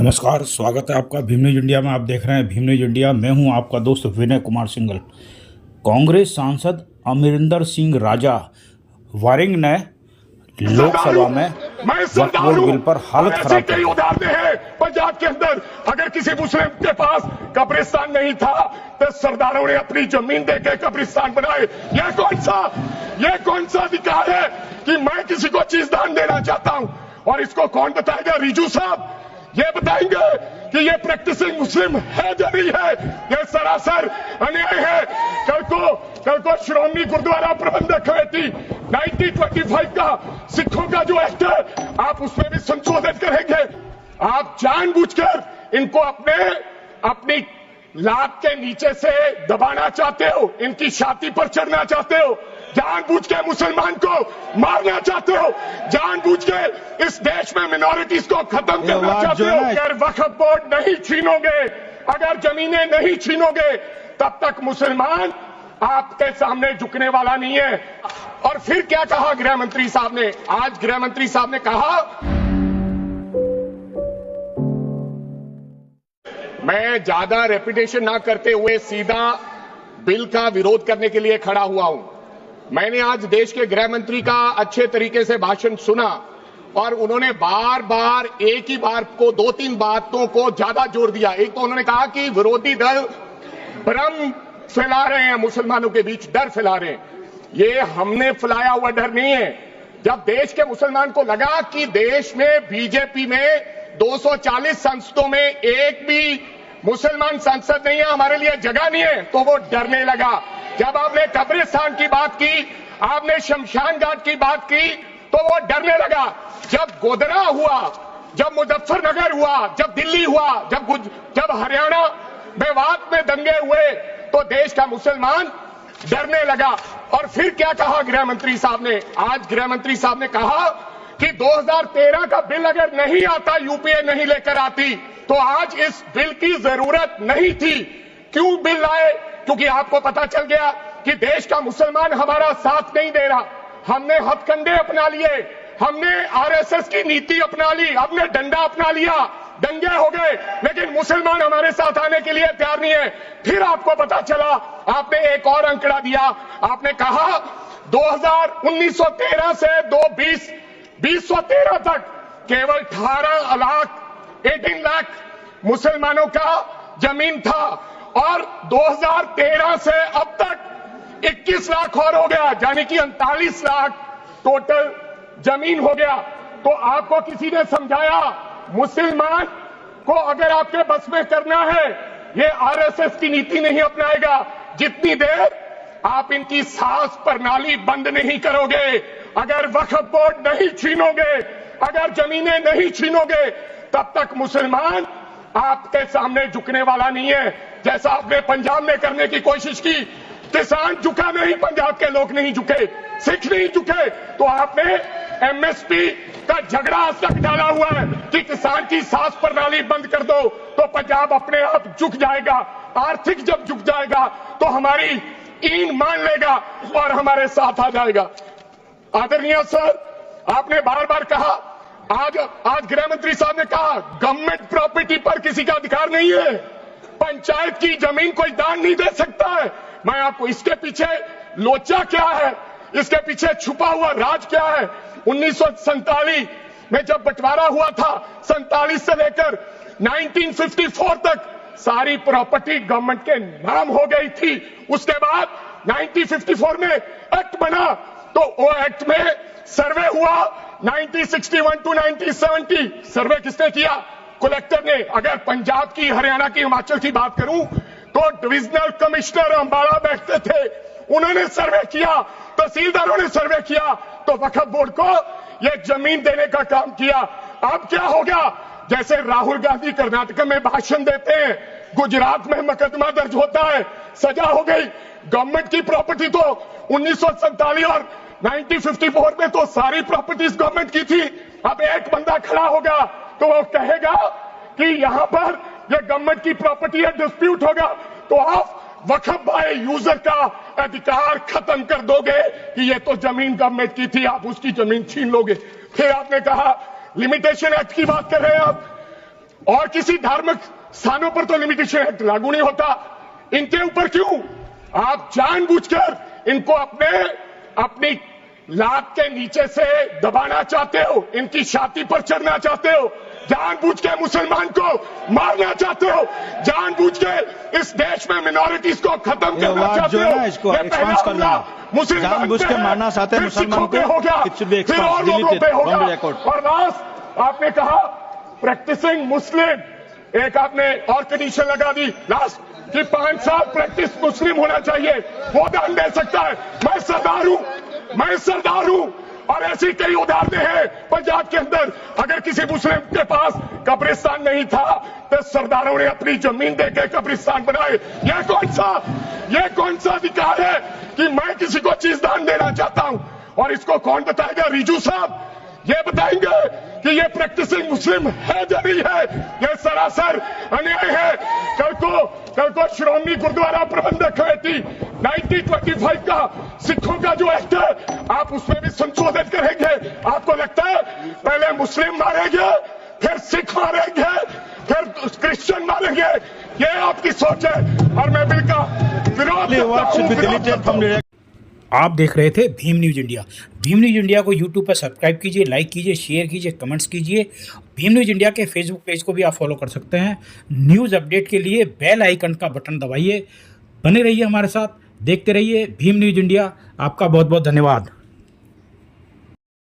नमस्कार, स्वागत है आपका भीम न्यूज इंडिया में। आप देख रहे हैं भीम न्यूज इंडिया। मैं हूं आपका दोस्त विनय कुमार सिंघल। कांग्रेस सांसद अमरिंदर सिंह राजा वारिंग ने लोकसभा में वक्फ बोर्ड बिल पर हालत खराब कर दी। उदाहरण है पंजाब के अंदर, अगर किसी मुस्लिम के पास कब्रिस्तान नहीं था तो सरदारों ने अपनी जमीन देकर कब्रिस्तान बनाए। यह कौन सा अधिकार है कि मैं किसी को चीज दान देना चाहता हूं? और इसको कौन बताएगा? रिजू साहब ये बताएंगे कि ये प्रैक्टिसिंग मुस्लिम है या नहीं है? ये सरासर अन्याय है। कल को श्रोमणी गुरुद्वारा प्रबंधक कमेटी 1925 का सिखों का जो एक्ट है, आप उसमें भी संशोधित करेंगे। आप जानबूझकर इनको अपनी लात के नीचे से दबाना चाहते हो, इनकी छाती पर चढ़ना चाहते हो, जानबूझ के मुसलमान को मारना चाहते हो, जानबूझ के इस देश में मिनॉरिटीज को खत्म करना चाहते हो। अगर वक्फ बोर्ड नहीं छीनोगे, अगर जमीनें नहीं छीनोगे, तब तक मुसलमान आपके सामने झुकने वाला नहीं है। और फिर क्या कहा गृह मंत्री साहब ने? आज गृह मंत्री साहब ने कहा, मैं ज्यादा रेपिटेशन ना करते हुए सीधा बिल का विरोध करने के लिए खड़ा हुआ हूं। मैंने आज देश के गृह मंत्री का अच्छे तरीके से भाषण सुना और उन्होंने बार बार एक ही बात को, 2-3 बातों को ज्यादा जोर दिया। एक तो उन्होंने कहा कि विरोधी दल भ्रम फैला रहे हैं, मुसलमानों के बीच डर फैला रहे हैं। ये हमने फैलाया हुआ डर नहीं है। जब देश के मुसलमान को लगा कि देश में बीजेपी में 240 संसदों में एक भी मुसलमान सांसद नहीं है, हमारे लिए जगह नहीं है, तो वो डरने लगा। जब आपने कब्रिस्तान की बात की, आपने शमशान घाट की बात की, तो वो डरने लगा। जब गोधरा हुआ, जब मुजफ्फरनगर हुआ, जब दिल्ली हुआ, जब हरियाणा मेवात में दंगे हुए, तो देश का मुसलमान डरने लगा। और फिर क्या कहा गृह मंत्री साहब ने? आज गृह मंत्री साहब ने कहा कि 2013 का बिल अगर नहीं आता, यूपीए नहीं लेकर आती, तो आज इस बिल की जरूरत नहीं थी। क्यों बिल लाए? क्योंकि आपको पता चल गया कि देश का मुसलमान हमारा साथ नहीं दे रहा। हमने हथकंडे अपना लिए, हमने आरएसएस की नीति अपना ली, हमने डंडा अपना लिया, दंगे हो गए, लेकिन मुसलमान हमारे साथ आने के लिए तैयार नहीं है। फिर आपको पता चला, आपने एक और आंकड़ा दिया, आपने कहा 1913 से 2013 तक केवल 18 लाख मुसलमानों का जमीन था और 2013 से अब तक 21 लाख और हो गया, यानी कि 39 लाख टोटल जमीन हो गया। तो आपको किसी ने समझाया, मुसलमान को अगर आपके बस में करना है, ये आरएसएस की नीति नहीं अपनाएगा जितनी देर आप इनकी सास प्रणाली बंद नहीं करोगे। अगर वक्फ बोर्ड नहीं छीनोगे, अगर जमीनें नहीं छीनोगे, तब तक मुसलमान आपके सामने झुकने वाला नहीं है। जैसा आपने पंजाब में करने की कोशिश की, किसान झुका नहीं, पंजाब के लोग नहीं झुके, सिख नहीं झुके, तो आपने एमएसपी का झगड़ा आज तक डाला हुआ है कि किसान की सास प्रणाली बंद कर दो तो पंजाब अपने आप झुक जाएगा। आर्थिक जब झुक जाएगा तो हमारी ईन मान लेगा और हमारे साथ आ जाएगा। आदरणीय सर, आपने बार बार कहा, आज गृह मंत्री साहब ने कहा गवर्नमेंट प्रॉपर्टी पर किसी का अधिकार नहीं है, पंचायत की जमीन कोई दान नहीं दे सकता है। मैं आपको इसके पीछे लोचा क्या है, इसके पीछे छुपा हुआ राज क्या है? 1947 में जब बंटवारा हुआ था, 47 से लेकर 1954 तक सारी प्रॉपर्टी गवर्नमेंट के नाम हो गई थी। उसके बाद 1954 में एक्ट बना, तो वो एक्ट में सर्वे हुआ 1961 टू 1970। सर्वे किसने किया? कलेक्टर ने। अगर पंजाब की, हरियाणा की, हिमाचल की बात करूं तो डिविजनल कमिश्नर अंबाला बैठते थे, उन्होंने सर्वे किया, तहसीलदारों ने सर्वे किया, तो वक्फ बोर्ड को यह जमीन देने का काम किया। अब क्या हो गया? जैसे राहुल गांधी कर्नाटक में भाषण देते हैं, गुजरात में मुकदमा दर्ज होता है, सजा हो गई। गवर्नमेंट की प्रॉपर्टी तो 1947 और 1954 में तो सारी प्रॉपर्टीज गवर्नमेंट की थी। अब एक बंदा खड़ा होगा तो वो कहेगा कि यहां पर ये गवर्नमेंट की प्रॉपर्टी है, डिस्प्यूट होगा, तो आप वक्फ बाय यूजर का अधिकार खत्म कर दोगे कि ये तो जमीन गवर्नमेंट की थी, आप उसकी जमीन छीन लोगे। फिर आपने कहा लिमिटेशन एक्ट की बात कर रहे हैं आप, और किसी धार्मिक स्थानों पर तो लिमिटेशन एक्ट लागू नहीं होता, इनके ऊपर क्यों? आप जानबूझकर इनको अपनी लात के नीचे से दबाना चाहते हो, इनकी छाती पर चढ़ना चाहते हो, जानबूझ के मुसलमान को मारना चाहते हो, जानबूझ के इस देश में मिनॉरिटीज को खत्म करना चाहते हो। इसको ये पहला हमला मुसलमान जानबूझ के मारना चाहते हैं मुसलमान पे को, हो गया, it should be फिर और exposed, लोगों पे deleted from the होगा। record. और लास्ट आपने कहा प्रैक्टिसिंग मुस्लिम, एक आपने और कंडीशन लगा दी लास्ट कि 5 साल प्रैक्टिस मुस्लिम होना चाहिए, वो दान दे सकता है। मैं सरदार हूं और ऐसी कई उदाहरणें हैं पंजाब के अंदर। अगर किसी मुस्लिम के पास कब्रिस्तान नहीं था तो सरदारों ने अपनी जमीन देकर कब्रिस्तान बनाए। यह कौन सा अधिकार है कि मैं किसी को चीज दान देना चाहता हूं? और इसको कौन बताएगा? रिजू साहब ये बताएंगे कि ये प्रैक्टिसिंग मुस्लिम है या नहीं है? ये सरासर अन्याय है। कल को श्रोमणी गुरुद्वारा प्रबंधक कमेटी 1925 का सिखों का जो एक्ट है, आप उसमें भी संशोधन करेंगे। आपको लगता है पहले मुस्लिम मारेंगे, फिर सिख मारेंगे, फिर क्रिश्चियन मारेंगे? ये आपकी सोच है और मैं बिल का विरोध करता हूं। आप देख रहे थे Bhim news India. Bhim news India को यूट्यूब पर सब्सक्राइब कीजिए, लाइक कीजिए, शेयर कीजिए, कमेंट्स कीजिए। भीम न्यूज़ इंडिया के फेसबुक पेज को भी आप फॉलो कर सकते हैं। न्यूज़ अपडेट के लिए बेल आइकन का बटन दबाइए। बने रहिए हमारे साथ, देखते रहिए भीम न्यूज़ इंडिया। आपका बहुत बहुत धन्यवाद।